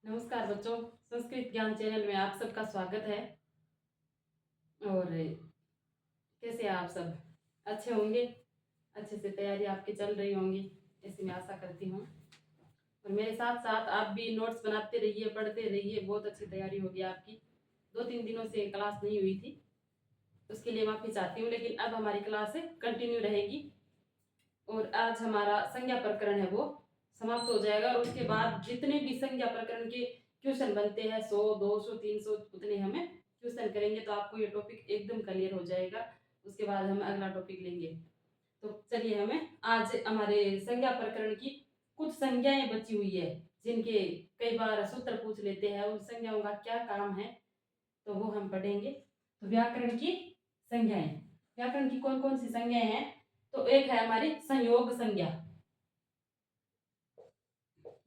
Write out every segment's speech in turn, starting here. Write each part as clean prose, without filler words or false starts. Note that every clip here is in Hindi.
नमस्कार बच्चों, संस्कृत ज्ञान चैनल में आप सबका स्वागत है। और कैसे हैं आप सब? अच्छे होंगे, अच्छे से तैयारी आपकी चल रही होंगी ऐसी मैं आशा करती हूँ। और मेरे साथ साथ आप भी नोट्स बनाते रहिए, पढ़ते रहिए, बहुत अच्छी तैयारी होगी आपकी। 2-3 दिनों से क्लास नहीं हुई थी, उसके लिए माफ़ी चाहती हूँ, लेकिन अब हमारी क्लास कंटिन्यू रहेगी। और आज हमारा संज्ञा प्रकरण है वो समाप्त हो जाएगा, और उसके बाद जितने भी संज्ञा प्रकरण के क्वेश्चन बनते हैं 100, 200, 300 उतने हमें क्वेश्चन करेंगे, तो आपको ये टॉपिक एकदम क्लियर हो जाएगा। उसके बाद हम अगला टॉपिक लेंगे। तो चलिए, हमें आज हमारे संज्ञा प्रकरण की कुछ संज्ञाएं बची हुई है, जिनके कई बार सूत्र पूछ लेते हैं, उन संज्ञाओं का क्या काम है तो वो हम पढ़ेंगे। तो व्याकरण की संज्ञाएं, व्याकरण की कौन कौन सी संज्ञाएं हैं? तो एक है हमारी संयोग संज्ञा।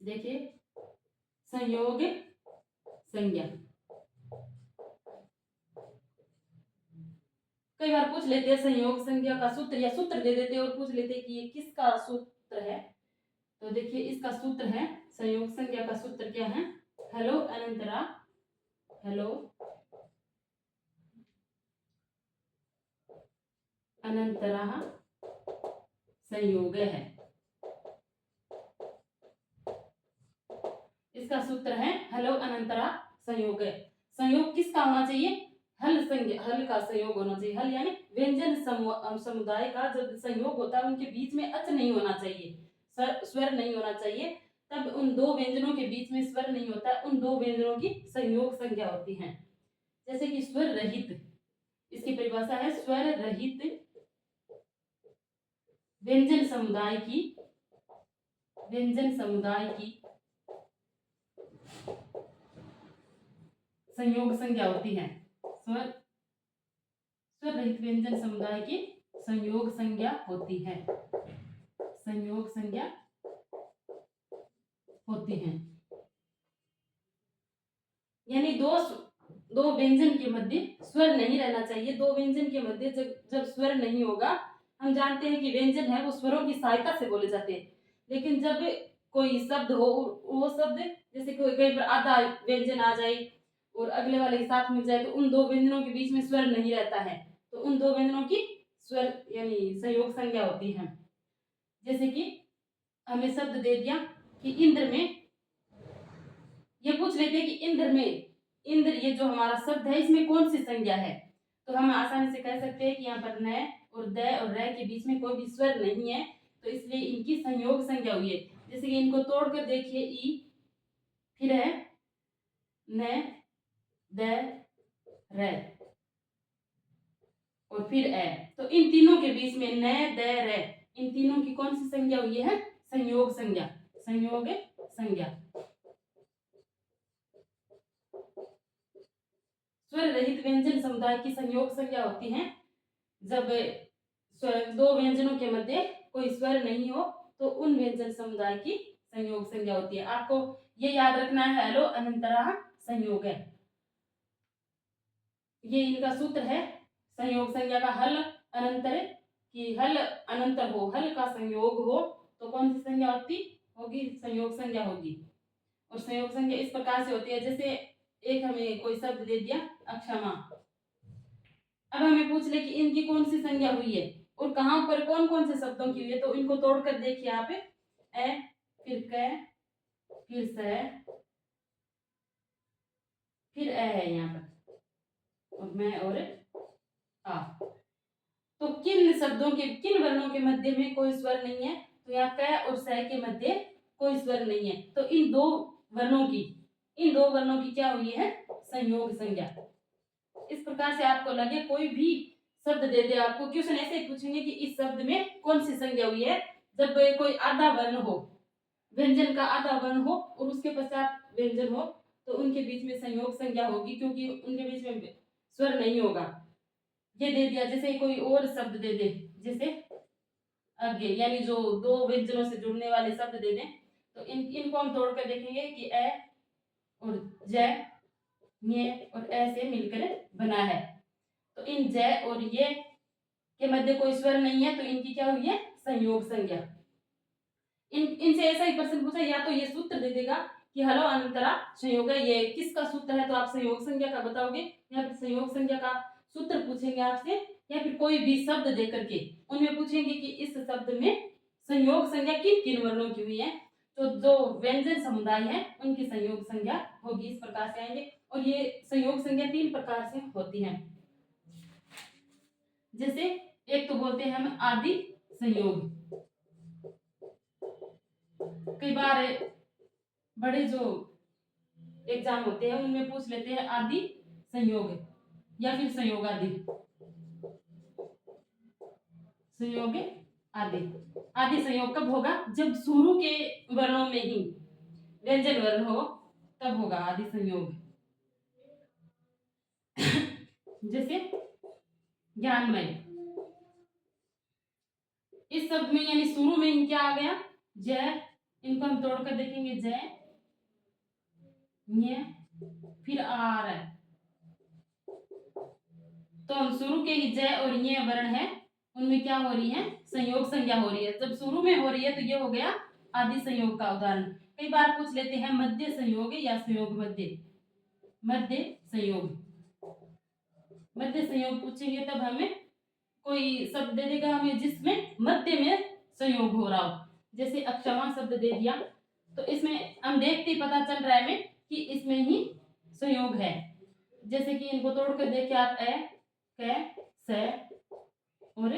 देखिए, संयोग संज्ञा कई बार पूछ लेते हैं संयोग संज्ञा का सूत्र, या सूत्र दे देते हैं और पूछ लेते हैं कि ये किसका सूत्र है। तो देखिए, इसका सूत्र है, संयोग संज्ञा का सूत्र क्या है? हेलो अनंतरा, हेलो अनंतरा संयोग है। इसका सूत्र है हेलो अनंतरा संयोग है। संयोग किसका होना चाहिए? हल संज्ञा, हल का संयोग होना चाहिए। हल यानी व्यंजन समुदाय का जब संयोग होता है, उनके बीच में अच नहीं होना चाहिए, स्वर नहीं होना चाहिए। तब उन दो व्यंजनों के बीच में स्वर नहीं होता, उन दो व्यंजनों की संयोग संज्ञा होती है। जैसे कि स्वर रहित, इसकी परिभाषा है स्वर रहित व्यंजन समुदाय की, व्यंजन समुदाय की संयोग संज्ञा होती है। स्वर रहित व्यंजन समुदाय की संयोग संज्ञा होती है, संयोग संज्ञा होती है। यानी दो व्यंजन के मध्य स्वर नहीं रहना चाहिए। दो व्यंजन के मध्य जब स्वर नहीं होगा, हम जानते हैं कि व्यंजन है वो स्वरों की सहायता से बोले जाते हैं, लेकिन जब कोई शब्द हो, वो शब्द जैसे कोई कहीं पर आधा व्यंजन आ जाए और अगले वाले के साथ मिल जाए, तो उन दो व्यंजनों के बीच में स्वर नहीं रहता है, तो उन दो व्यंजनों की स्वर यानी संयोग संज्ञा होती है। जैसे कि हमें शब्द दे दिया कि इंद्र में, ये पूछ लेते हैं कि इंद्र में, इंद्र ये जो हमारा शब्द है इसमें कौन सी संज्ञा है? तो हम आसानी से कह सकते हैं कि यहाँ पर न और द और र के बीच में कोई भी स्वर नहीं है, तो इसलिए इनकी संयोग संज्ञा हुई है। जैसे कि इनको तोड़कर देखिए, ई, फिर है न, द, र और फिर ए, तो इन तीनों के बीच में न, द, र, इन तीनों की कौन सी संज्ञा हुई है? संयोग संज्ञा, संयोग संज्ञा। स्वर रहित व्यंजन समुदाय की संयोग संज्ञा होती है जब दो व्यंजनों के मध्य कोई स्वर नहीं हो, तो उन व्यंजन समुदाय की संयोग संज्ञा होती है। आपको ये याद रखना है, हेलो अनंतरा संयोग है, ये इनका सूत्र है। संयोग संज्ञा का हल अनंतर, कि हल अनंतर हो, हल का संयोग हो तो कौन सी संज्ञा होगी? संयोग संज्ञा होगी। और संयोग संज्ञा इस प्रकार से होती है, जैसे एक हमें कोई शब्द दे दिया अक्षमा, अब हमें पूछ ले कि इनकी कौन सी संज्ञा हुई है और कहां पर कौन कौन से शब्दों की हुई है, तो इनको तोड़कर देखिए आप, ए, फिर क, फिर स, फिर ए है यहाँ पर, और मैं और आ। तो किन शब्दों के, किन वर्णों के मध्य में कोई स्वर नहीं है? तो यहाँ क और स के मध्य कोई स्वर नहीं है, तो इन दो वर्णों की क्या हुई है? संयोग संज्ञा। इस प्रकार से आपको लगे कोई भी शब्द दे दे, आपको क्वेश्चन ऐसे ही पूछेंगे कि इस शब्द में कौन सी संज्ञा हुई है। जब कोई आधा वर्ण हो, व्यंजन का आधा वर्ण हो और उसके पश्चात व्यंजन हो, तो उनके बीच में संयोग संज्ञा होगी, क्योंकि उनके बीच में स्वर नहीं होगा। ये दे दिया, जैसे कोई और शब्द दे दे, जैसे आगे, यानी जो दो व्यंजनों से जुड़ने वाले शब्द दे दें, तो इनको हम तोड़कर देखेंगे कि ए और ज, ये और ए से मिलकर बना है, तो इन ज और ये के मध्य कोई स्वर नहीं है, तो इनकी क्या हुई है? संयोग संज्ञा। इनसे ऐसा ही प्रश्न पूछा, या तो ये सूत्र दे देगा कि हलो अनंतरा संयोग है, ये किसका सूत्र है, तो आप संयोग संज्ञा का बताओगे या फिर संयोग संज्ञा का सूत्र पूछेंगे आपसे, या फिर कोई भी शब्द दे करके उनमें पूछेंगे कि इस शब्द में संयोग संज्ञा किन किन वर्णों की हुई है, तो जो व्यंजन समुदाय है उनकी संयोग संज्ञा होगी, इस प्रकार से आएंगे। और ये संयोग संज्ञा 3 प्रकार से होती है। जैसे एक तो बोलते हैं हम आदि संयोग, कई बार बड़े जो एग्जाम होते हैं उनमें पूछ लेते हैं आदि संयोग या फिर संयोग आदि, संयोग आदि। आदि संयोग कब होगा, जब शुरू के वर्णों में ही व्यंजन वर्ण हो तब होगा आदि संयोग। जैसे ज्ञानमय, इस शब्द में यानी शुरू में ही क्या आ गया, जय, इनको हम तोड़कर देखेंगे, जय, न्य, फिर आर, तो हम शुरू के ही जय और न्य वर्ण है उनमें क्या हो रही है, संयोग संज्ञा हो रही है। जब शुरू में हो रही है तो ये हो गया आदि संयोग का उदाहरण। कई बार पूछ लेते हैं मध्य संयोग या संयोग मध्य, मध्य संयोग, मध्य संयोग पूछेंगे तब हमें कोई शब्द दे देगा हमें जिसमें मध्य में संयोग हो रहा हो। जैसे अक्षमा शब्द दे दिया तो इसमें हम देखते ही पता चल रहा है हमें कि इसमें ही संयोग है। जैसे कि इनको तोड़कर देखिए आप, ए, क, स और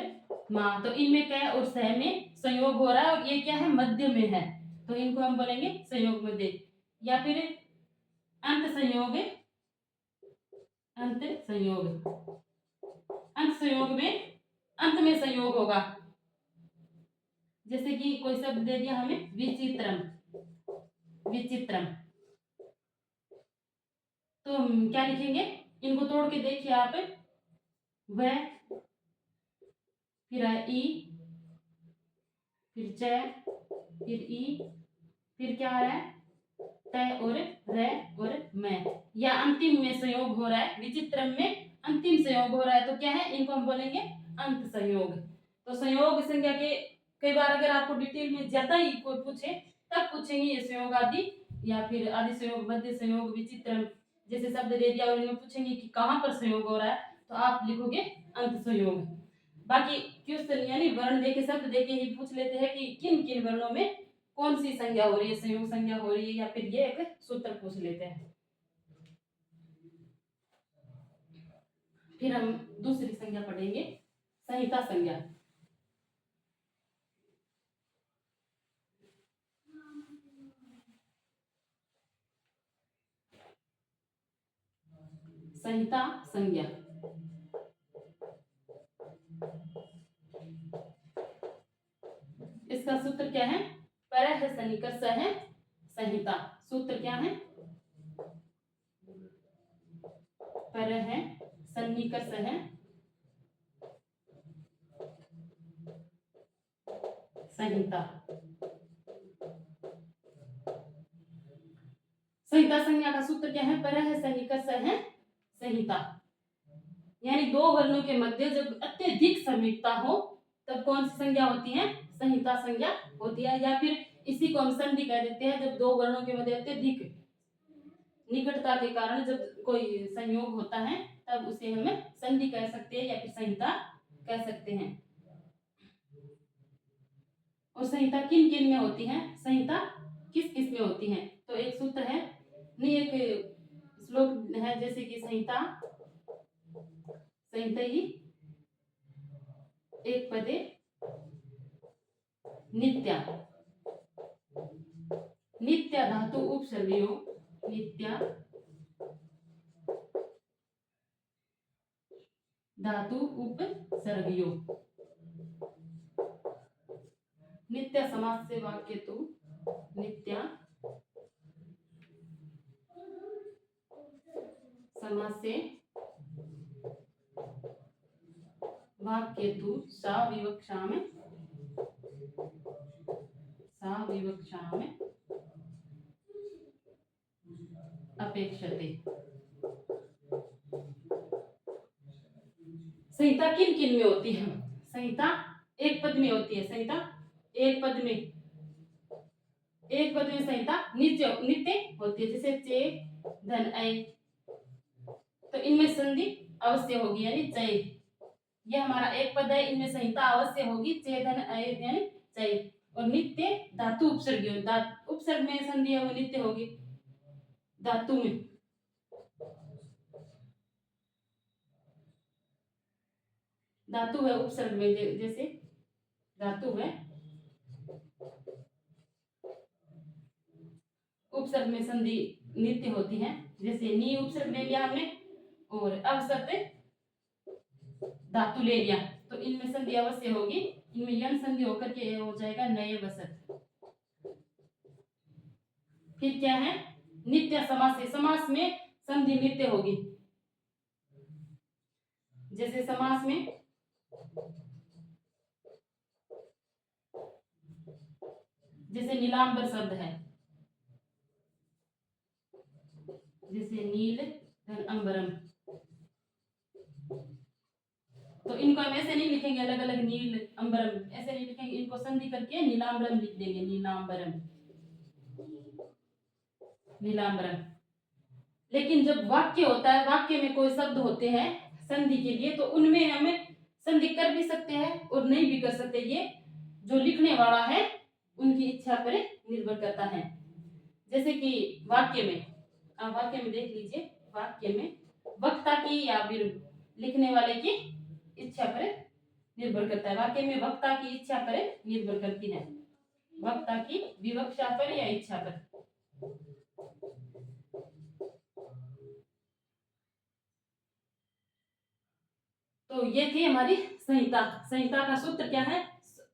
मा, तो इनमें क और स में संयोग हो रहा है और ये क्या है, मध्य में है, तो इनको हम बोलेंगे संयोग मध्य। या फिर अंत संयोग, अंत संयोग, अंत संयोग में अंत में संयोग होगा। जैसे कि कोई शब्द दे दिया हमें विचित्रम, विचित्रम, तो हम क्या लिखेंगे, इनको तोड़ के देखिए आप, वह, फिर ई, फिर च, फिर ई, फिर क्या है, त और र और मैं, या अंतिम में संयोग हो रहा है, विचित्रम में अंतिम संयोग हो रहा है तो क्या है, इनको हम बोलेंगे अंत संयोग। तो संयोग संज्ञा के कई बार अगर आपको डिटेल में ज्यादा ही कोई पूछे तब पूछेंगे ये संयोग आदि या फिर आदि संयोग, मध्य संयोग, विचित्रम जैसे शब्द दे दिया और इनमें पूछेंगे कि कहाँ पर संयोग हो रहा है तो आप लिखोगे अंत संयोग। बाकी क्वेश्चन यानी वर्ण देके शब्द देके ही पूछ लेते हैं कि किन किन वर्णों में कौन सी संज्ञा हो रही है, संयोग संज्ञा हो रही है, या फिर ये एक सूत्र पूछ लेते हैं। फिर हम दूसरी संज्ञा पढ़ेंगे, संहिता संज्ञा। संहिता संज्ञा, इसका सूत्र क्या है, परः सन्निकर्ष है संहिता। सूत्र क्या है, परः सन्निकर्ष है संहिता। संहिता संज्ञा का सूत्र क्या है, परः सन्निकर्ष है संहिता। यानी दो वर्णों के मध्य जब अत्यधिक समीपता हो तब कौन सी संज्ञा होती है, संहिता संज्ञा होती है। या फिर इसी को हम संधि कह देते हैं, जब दो वर्णों के मध्य अत्यधिक निकटता के कारण जब कोई संयोग होता है तब उसे हम संधि कह सकते हैं या फिर संहिता कह सकते हैं। और संहिता किन किन में होती है, संहिता किस किस में होती है, तो एक सूत्र है, नहीं एक श्लोक है, जैसे कि संहिता, संहिता ही एक पदे नित्या, नित्या धातु उपसर्गयो, नित्या धातु उपसर्गयो, नित्या समास से वाक्य तो नित्या समास से वाक्य तु सा विवक्षा में, सा विवक्षा में अपेक्षते। संहिता किन किन में होती है, संहिता एक पद में होती है, संहिता एक पद में, एक पद में संहिता नित्य नित्य होती है, जैसे चे धन ऐ, तो इनमें संधि अवश्य होगी यानी चय। ये हमारा एक पद है, इनमें संहिता अवश्य होगी, चे धन ऐ यानी चय। और नित्य धातु उपसर्ग, उपसर्ग में संधि है वो नित्य होगी। धातु में धातु है उपसर्ग में, जैसे धातु है उपसर्ग में संधि नित्य होती है, जैसे नी उपसर्ग ले लिया हमने और अवसर्ग धातु ले लिया, तो इनमें संधि अवश्य होगी। इनमें यन संधि होकर के हो जाएगा नए बसत। फिर क्या है, नित्य समास है, समास में संधि नित्य होगी, जैसे समास में जैसे नीलांबर शब्द है, जैसे नील धन अंबरम, तो इनको हम ऐसे नहीं लिखेंगे अलग अलग नील अंबरम, ऐसे नहीं लिखेंगे, इनको संधि करके नीलांबरम लिख देंगे, नीलांबरम नीलांबरम। लेकिन जब वाक्य होता है, वाक्य में कोई शब्द होते हैं संधि के लिए, तो उनमें हमें संधि कर भी सकते हैं और नहीं भी कर सकते, ये जो लिखने वाला है उनकी इच्छा पर निर्भर करता है। जैसे कि वाक्य में, आप वाक्य में देख लीजिए, वाक्य में वक्ता की या फिर लिखने वाले की इच्छा पर निर्भर करता है। वाक्य में वक्ता की इच्छा पर निर्भर करती है, वक्ता की विवक्षा पर या इच्छा पर। तो ये थी हमारी संहिता। संहिता का सूत्र क्या है,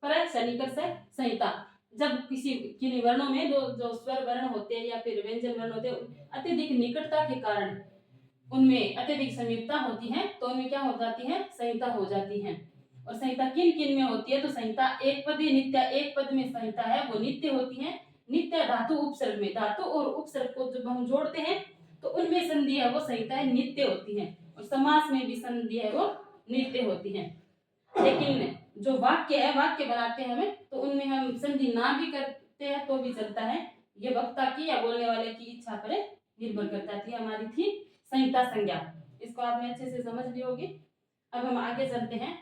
पर सन्निकर्ष संहिता। जब किसी किन्हीं वर्णों में जो स्वर वर्ण होते हैं या फिर व्यंजन वर्ण होते हैं, अत्यधिक निकटता के कारण उनमें अत्यधिक समीपता होती है, तो उनमें क्या हो जाती है, संहिता हो जाती है। और संहिता किन किन में होती है, तो संहिता एक पद नित्य, एक पद में संहिता है वो नित्य होती है। नित्य धातु उपसर्ग में, धातु और उपसर्ग को जब हम जोड़ते हैं तो उनमें संधि है वो संहिताएं नित्य होती है। और समास में भी संधि है वो नित्य होती है। लेकिन जो वाक्य है, वाक्य बनाते हैं हमें, तो उनमें हम संधि ना भी करते हैं तो भी चलता है। ये वक्ता की या बोलने वाले की इच्छा पर निर्भर करता थी। हमारी थी संहिता संज्ञा, इसको आपने अच्छे से समझ ली होगी। अब हम आगे चलते हैं।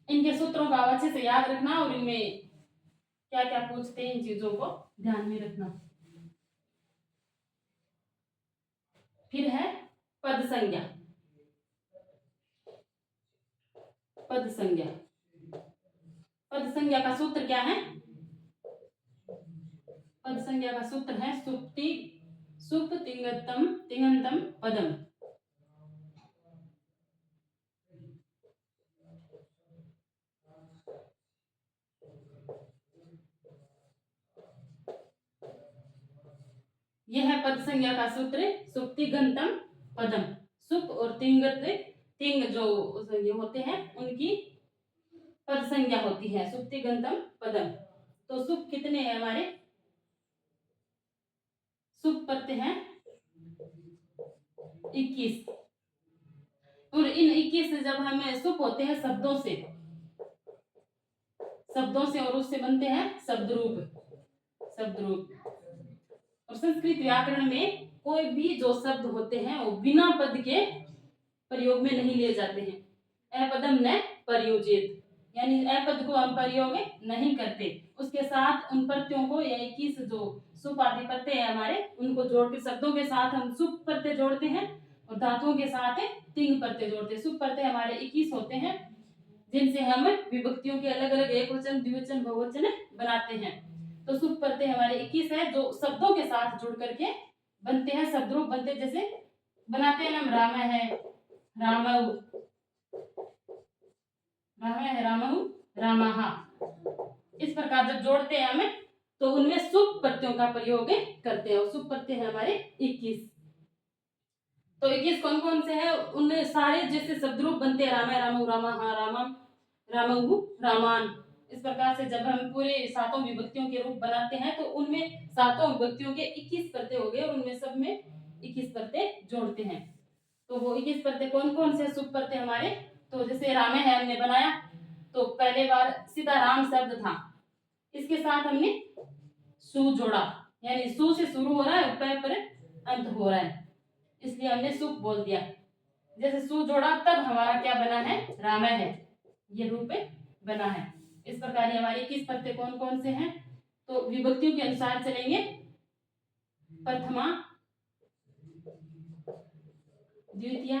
इनके सूत्रों का अच्छे से याद रखना और इनमें क्या क्या पूछते हैं इन चीजों को ध्यान में रखना। फिर है पद संज्ञा। पद संज्ञा, पद संज्ञा का सूत्र क्या है, पद संज्ञा का सूत्र है सुप्ति सुप तिंगतम तिंगंतम पदम। यह है पद संज्ञा का सूत्र, सुप्ति गंतम पदम। सुप और तिंगत, तिंग जो ये होते हैं उनकी पद संज्ञा होती है, सुप्ति गंतम पदम। तो सुप कितने हैं हमारे, सुप पढ़ते हैं 21। और इन 21 से जब हमें सुप होते हैं शब्दों से, शब्दों से, और उससे बनते हैं शब्द रूप, शब्द रूप। और संस्कृत व्याकरण में कोई भी जो शब्द होते हैं वो बिना पद के प्रयोग में नहीं लिए जाते हैं। अपदम न प्रयोजित, यानी अपद को हम प्रयोग नहीं करते, उसके साथ उन प्रत्ययों को या 21 जो सुप आदि प्रत्यय है हमारे, उनको जोड़ के शब्दों के साथ हम सुप प्रत्यय जोड़ते हैं और धातुओं के साथ तिंग प्रत्यय जोड़ते हैं। सुप प्रत्यय हमारे 21 होते हैं, जिनसे हम विभक्तियों के अलग अलग एक वचन, द्विवचन, बहुवचन बनाते हैं। तो सुप प्रत्यय हमारे 21 है जो शब्दों के साथ जुड़ करके बनते हैं, शब्द रूप बनते हैं। जैसे बनाते हैं हम राम है रामऊ, राम है रामऊ रामहा, इस प्रकार जब जोड़ते हैं हमें तो उनमें सुप प्रत्ययों का प्रयोग करते हैं। और सुप प्रत्यय है हमारे 21। तो 21 कौन कौन से हैं, उनमें सारे जैसे शब्द रूप बनते हैं, राम है रामऊ रामहा रामम रामऊ रामान। इस प्रकार से जब हम पूरे सातों विभक्तियों के रूप बनाते हैं तो उनमें सातों विभक्तियों के 21 प्रत्यय हो गए और उनमें सब में 21 प्रत्यय जोड़ते हैं। तो वो 21 प्रत्यय कौन कौन से सुप प्रत्यय हमारे, तो जैसे रामे है हमने बनाया तो पहले बार सीधा राम शब्द था, इसके साथ हमने सु जोड़ा, यानी सु से शुरू हो रहा है और पे पर अंत हो रहा है, इसलिए हमने सुप बोल दिया। जैसे सु जोड़ा तब हमारा क्या बना है, रामय है, ये रूप बना है। इस प्रकार ये हमारी 21 प्रत्यय कौन कौन से हैं, तो विभक्तियों के अनुसार चलेंगे। प्रथमा, द्वितीया,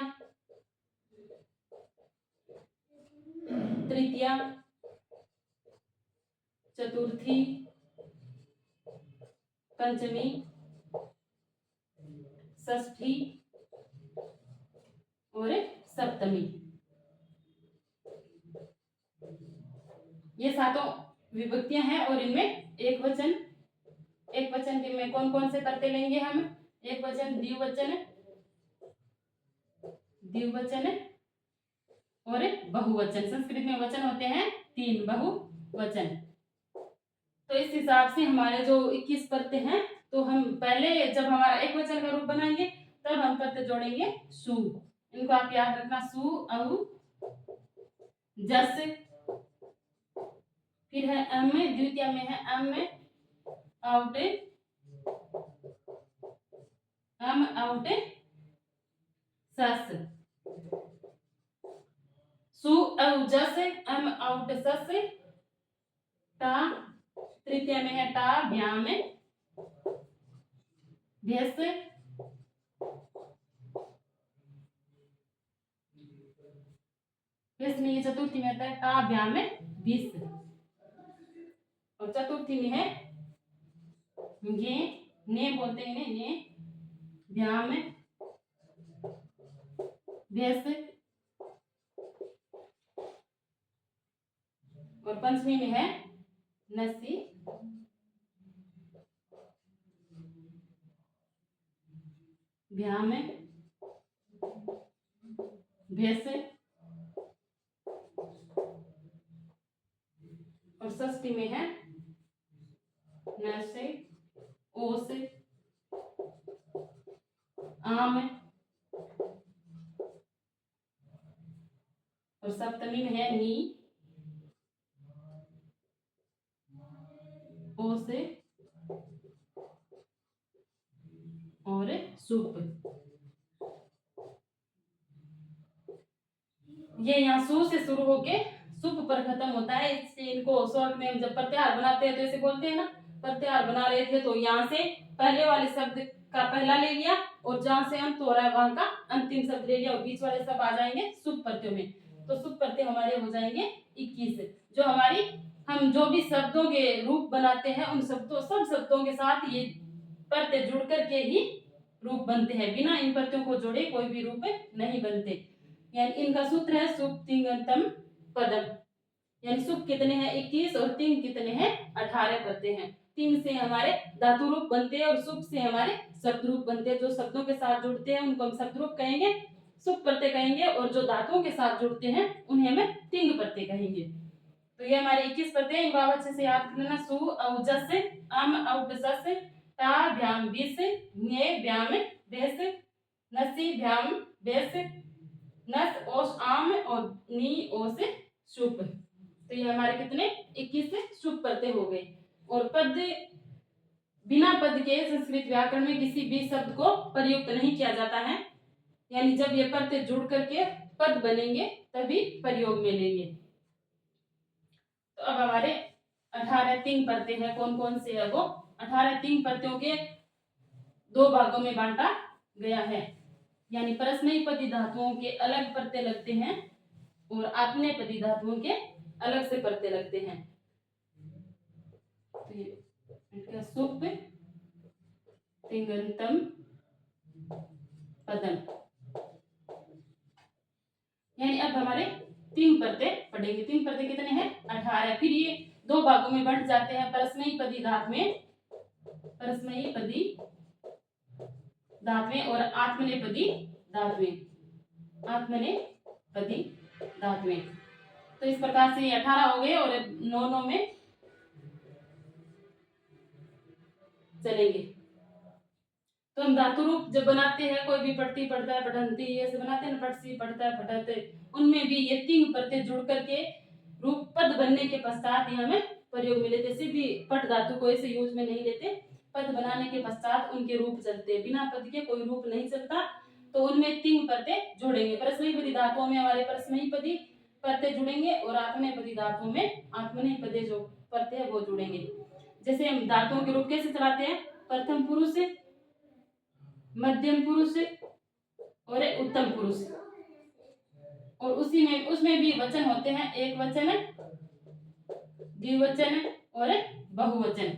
तृतीया, चतुर्थी, पंचमी, षष्ठी और सप्तमी। ये सातों विभक्तियां हैं और इनमें एक वचन के में कौन कौन से प्रत्यय लेंगे हम, एक वचन, द्विवचन और बहुवचन। संस्कृत में वचन होते हैं 3, बहुवचन। तो इस हिसाब से हमारे जो 21 प्रत्यय हैं, तो हम पहले जब हमारा एक वचन का रूप बनाएंगे तब हम प्रत्यय जोड़ेंगे सु। इनको आप याद रखना, सु, औ, जस, फिर है अम, द्वितीय में है अम, आउट, सस, सु, औ, जस, अम, आउट, सस, टा, तृतीय में है टा, व्याम, भेस, इसमें चतुर्थी में आता है टा, व्याम, विष, और चतुर्थी में है ने बोलते हैं, ने, व्याम, भेस, और पंचमी में है नसी, व्याम, भेस, और षष्ठी में है नसे, ओस, आम, और सप्तमी में है नी, ओस और सुप। ये यहाँ सु से शुरू होके सुप पर खत्म होता है, इसलिए इनको शॉर्ट में हम जब प्रत्याहार बनाते हैं तो ऐसे बोलते हैं ना, प्रत्याहार बना रहे थे तो यहाँ से पहले वाले शब्द का पहला ले लिया और जहां से अंत हो रहा है वहां का अंतिम शब्द ले लिया और बीच वाले सब आ जाएंगे सुप प्रत्ययों में। तो सुप प्रत्यय हमारे हो जाएंगे 21। जो हमारी हम जो भी शब्दों के रूप बनाते हैं उन सब शब्दों के साथ ये प्रत्यय जुड़ करके ही रूप बनते हैं, बिना इन प्रत्ययों को जोड़े कोई भी रूप नहीं बनते। यानी इनका सूत्र है सुप तिङंतम पदम, यानी सुप कितने हैं 21 और तिंग कितने हैं 18 प्रत्यय हैं। तिंग से हमारे धातु रूप बनते हैं और सुप से हमारे शब्द रूप बनते हैं। जो शब्दों के साथ जुड़ते हैं उनको हम शब्द रूप कहेंगे, सुप प्रत्यय कहेंगे, और जो धातुओं के साथ जुड़ते हैं उन्हें हम तिंग प्रत्यय कहेंगे। तो ये हमारे 21 प्रत्यय, इनको आप अच्छे से याद कर लेना। सु, औ, जस, अम, औट, सस, टा, भ्याम, विष, ने, व्याम, भेस, नसी, भ्याम, भेस, नस, ओस, आम, और नी, ओस, सुप। तो ये हमारे कितने 21 सुप प्रत्यय हो गए। और पद, बिना पद के संस्कृत व्याकरण में किसी भी शब्द को प्रयुक्त नहीं किया जाता है, यानी जब ये प्रत्यय जुड़ करके पद बनेंगे तभी प्रयोग में लेंगे। तो अब हमारे 18 तिंग प्रत्यय है, कौन कौन से है वो 18 तिंग प्रत्ययों के 2 भागों में बांटा गया है। यानी परस्मैपदी धातुओं के अलग प्रत्यय लगते हैं और आत्मनेपदी धातुओं के अलग से प्रत्यय लगते हैं। तो ये सुप तिङंतम पदम, यानी अब हमारे 3 प्रत्यय पढ़ेंगे। 3 प्रत्यय कितने हैं 18। फिर ये 2 भागों में बंट जाते हैं, परस्मैपदी धातु में, परस्मैपदी धातुएं और आत्मनेपदी धातुएं, आत्मनेपदी धातुएं। तो इस प्रकार से 18 हो गए और 9 में चलेंगे। तो हम धातु रूप जब बनाते हैं, कोई भी पढ़ती पढ़ता है, पढ़ंती ऐसे बनाते हैं ना, पढ़सी पढ़ता है, पढ़ते, उनमें भी ये 3 प्रत्यय जुड़ करके रूप पद बनने के पश्चात ही हमें प्रयोग में लेते, सीधी पट धातु को ऐसे यूज में नहीं लेते। पद बनाने के पश्चात उनके रूप चलते, बिना पद के कोई रूप नहीं चलता। तो उनमें तीन परतें जोड़ेंगे। परस्मैपदी धातुओं में हमारे परस्मैपदी परतें जुड़ेंगे और आत्मनेपदी धातुओं में आत्मनेपदी जो परतें हैं वो जुड़ेंगे। जैसे हम धातुओं के रूप कैसे चलाते हैं, प्रथम पुरुष, मध्यम पुरुष और उत्तम पुरुष, और उसी में उसमें भी वचन होते हैं, एक वचन, द्विवचन और बहुवचन।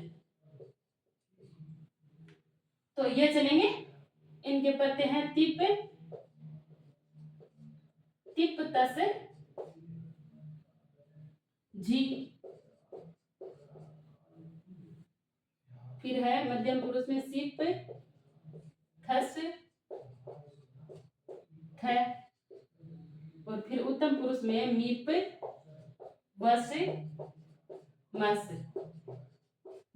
तो ये चलेंगे। इनके पत्ते हैं तिप, तिप तस जी। फिर है मध्यम पुरुष में सिप, खस, थ, और फिर उत्तम पुरुष में मीप, वस, मस।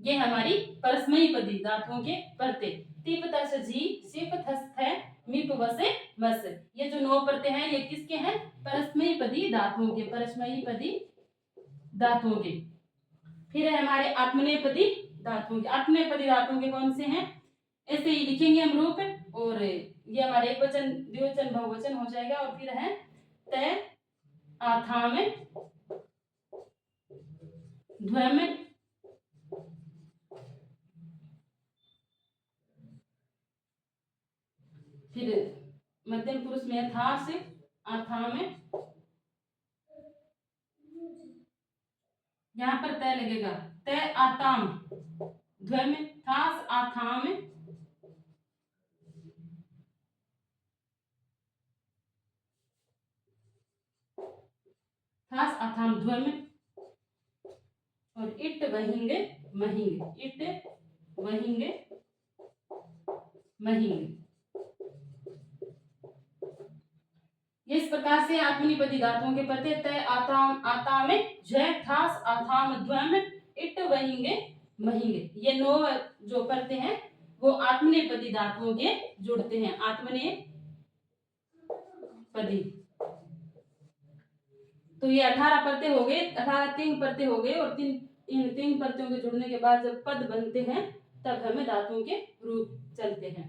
ये हमारी परस्मैपदी धातुओं के परते, तिप तस जी, सिप थस थ, मीप वस मस। ये जो 9 परते हैं ये किसके हैं, परस्मैपदी धातुओं के, परस्मैपदी धातुओं के। फिर है हमारे आत्मनेपदी धातुओं के। आत्मनेपदी धातुओं के कौन से हैं, ऐसे ही लिखेंगे हम रूप, और ये हमारे एक वचन, द्विवचन, बहुवचन हो जाएगा। और फिर है त, आथाम, ध्वम, फिर मध्यम पुरुष में थास, आथाम, यहाँ पर तय लगेगा, त आताम, ध्वम, थास आथाम, थास आथाम ध्वम, और इट वहिंग महिंग, इट वहिंग महिंग। इस प्रकार से आत्मनेपदी धातुओं के प्रत्यय तय, आताम, आताम, जय, थास, आथाम, ध्वम, इट वहिंग महिंग। ये 9 जो परते हैं वो आत्मनेपदी धातुओं के जुड़ते हैं, आत्मनेपदी। तो ये 18 परते हो गए, 18 तीन परते हो गए, और इन तीन परतों के जुड़ने के बाद जब पद बनते हैं तब हमें धातुओं के रूप चलते हैं।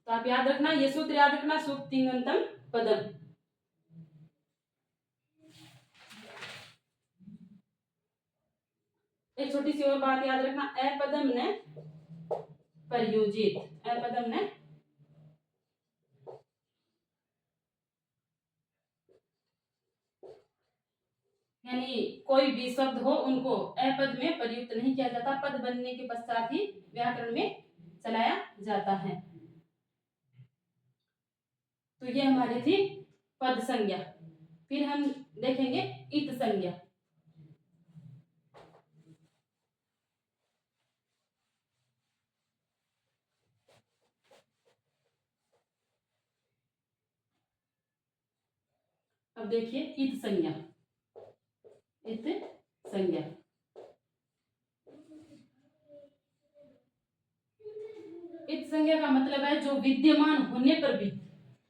तो आप याद रखना, ये सूत्र याद रखना, सुख तिङंतम पदम। एक छोटी सी और बात याद रखना, अपदम ने प्रयोजित, अपदम ने यानी कोई भी शब्द हो उनको अपद में प्रयुक्त नहीं किया जाता, पद बनने के पश्चात ही व्याकरण में चलाया जाता है। तो ये हमारी थी पद संज्ञा। फिर हम देखेंगे इत संज्ञा। अब देखिए इत संज्ञा, इत संज्ञा। इत संज्ञा का मतलब है जो विद्यमान होने पर भी,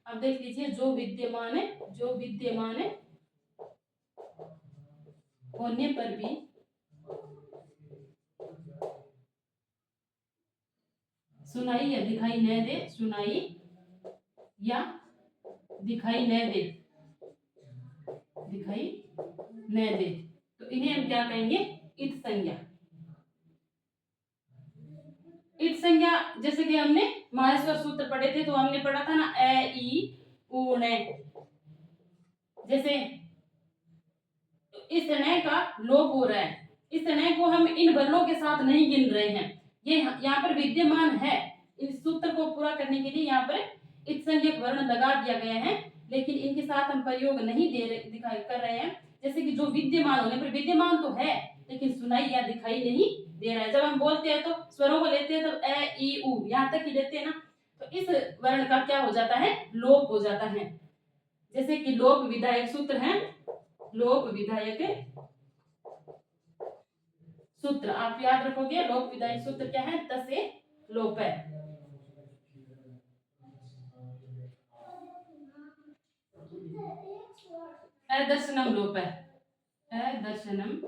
अब देख लीजिए, जो विद्यमान है, जो विद्यमान है होने पर भी सुनाई या दिखाई न दे, सुनाई या दिखाई न दे, दिखाई न दे, तो इन्हें हम क्या कहेंगे, इत संज्ञा। इत संज्ञा जैसे कि हमने माहेश्वर सूत्र पढ़े थे तो हमने पढ़ा था ना, ए ई उ ने। जैसे इस न का लोप हो रहा है, इस न को हम इन वर्णों के साथ नहीं गिन रहे हैं, ये यहाँ पर विद्यमान है। इस सूत्र को पूरा करने के लिए यहाँ पर इत संज्ञक वर्ण लगा दिया गया है, लेकिन इनके साथ हम प्रयोग नहीं दे रहे, दिखाई कर रहे हैं। जैसे कि जो विद्यमान होने पर, विद्यमान तो है लेकिन सुनाई या दिखाई नहीं दे रहा है। जब हम बोलते हैं तो स्वरों को लेते हैं, तो ए ई उ यहाँ तक ही लेते हैं ना, तो इस वर्ण का क्या हो जाता है, लोप हो जाता है। जैसे कि लोप विधायक सूत्र है, लोप विधायक सूत्र आप याद रखोगे। लोप विधायक सूत्र क्या है, तसे लोप है। अदर्शनम लोप है, अदर्शनम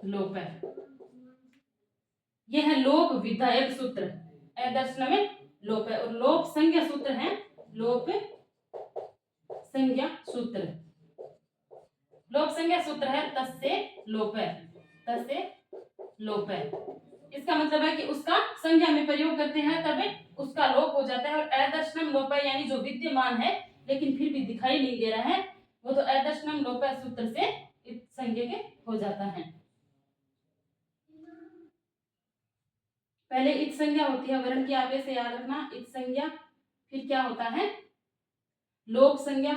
लोप है। यह है लोप विधायक सूत्र। दर्शन में लोप है और लोप संज्ञा सूत्र है। लोप संज्ञा सूत्र, लोप संज्ञा सूत्र है तस्य लोप है, तस्य लोप है। इसका मतलब है कि उसका संज्ञा में प्रयोग करते हैं तब उसका लोप हो जाता है। और अदर्शनम लोप है यानी जो विद्यमान है लेकिन फिर भी दिखाई नहीं दे रहा है, वो तो अदर्शनम लोप है सूत्र से इस संज्ञा के हो जाता है। पहले इत संज्ञा होती है, वर्ण की आगे से याद रखना, इत संज्ञा, फिर क्या होता है लोप संज्ञा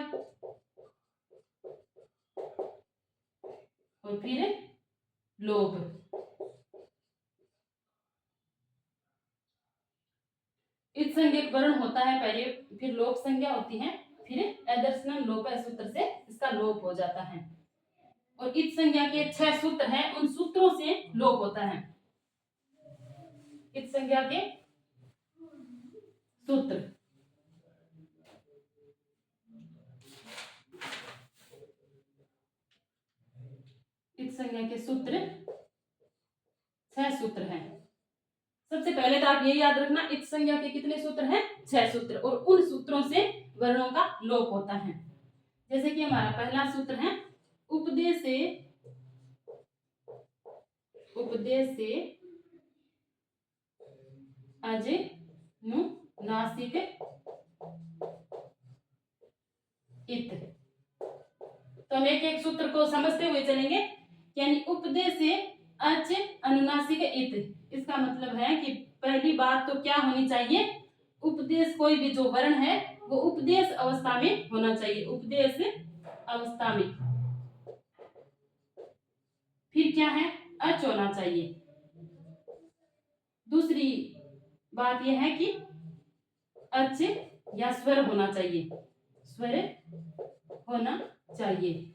और फिर लोप। इत संज्ञा वर्ण होता है पहले, फिर लोप संज्ञा होती है, फिर अदर्शनम लोप सूत्र से इसका लोप हो जाता है। और इत संज्ञा के 6 सूत्र हैं, उन सूत्रों से लोप होता है। इत संज्ञा के सूत्र, इत संज्ञा के सूत्र 6 सूत्र हैं। सबसे पहले तो आप ये याद रखना, इत संज्ञा के कितने सूत्र हैं 6 सूत्र, और उन सूत्रों से वर्णों का लोप होता है। जैसे कि हमारा पहला सूत्र है उपदेश से, उपदेश से अज नु नासिक इत। तो हम एक एक सूत्र को समझते हुए चलेंगे। यानी उपदेश से अच अनुनासिक इत, इसका मतलब है कि पहली बात तो क्या होनी चाहिए, उपदेश कोई भी जो वर्ण है वो उपदेश अवस्था में होना चाहिए, उपदेश अवस्था में। फिर क्या है अच होना चाहिए। दूसरी बात यह है कि अच या स्वर होना चाहिए, स्वर होना चाहिए।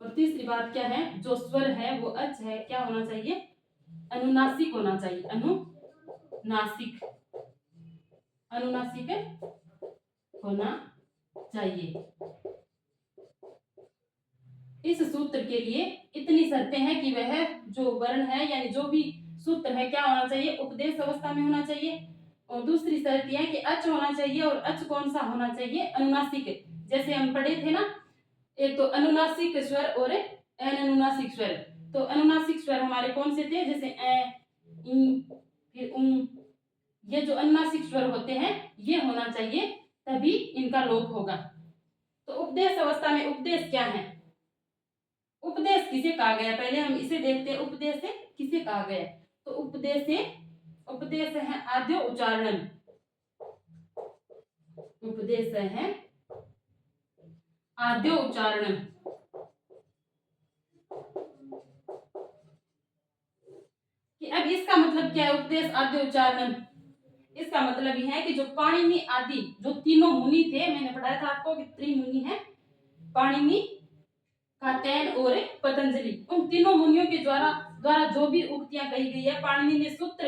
और तीसरी बात क्या है, जो स्वर है वो अच है, क्या होना चाहिए अनुनासिक होना चाहिए, अनुनासिक, अनुनासिक होना चाहिए। इस सूत्र के लिए इतनी शर्तें हैं कि वह जो वर्ण है यानी जो भी सूत्र है क्या होना चाहिए उपदेश अवस्था में होना चाहिए। और दूसरी शर्त यह है कि अच होना चाहिए, और अच कौन सा होना चाहिए अनुनासिक। जैसे हम पढ़े थे ना, एक तो अनुनासिक स्वर और अनुनासिक स्वर। तो अनुनासिक स्वर हमारे कौन से थे, जैसे ए, इ, फिर ये जो अनुनासिक स्वर होते हैं ये होना चाहिए, तभी इनका लोप होगा। तो उपदेश अवस्था में उपदेश क्या है, उपदेश किसे कहा गया, पहले हम इसे देखते हैं, उपदेश किसे कहा गया। तो उपदेश है आद्य उच्चारण, उपदेश है आद्य उच्चारण। कि अब इसका मतलब क्या है उपदेश आद्य उच्चारण, इसका मतलब यह है कि जो पाणिनि आदि जो तीनों मुनि थे, मैंने पढ़ाया था आपको कि त्रिमुनि है, पाणिनि, कात्यायन और पतंजलि, उन तीनों मुनियों के द्वारा जो भी उक्तियां कही गई है, पाणिनि ने सूत्र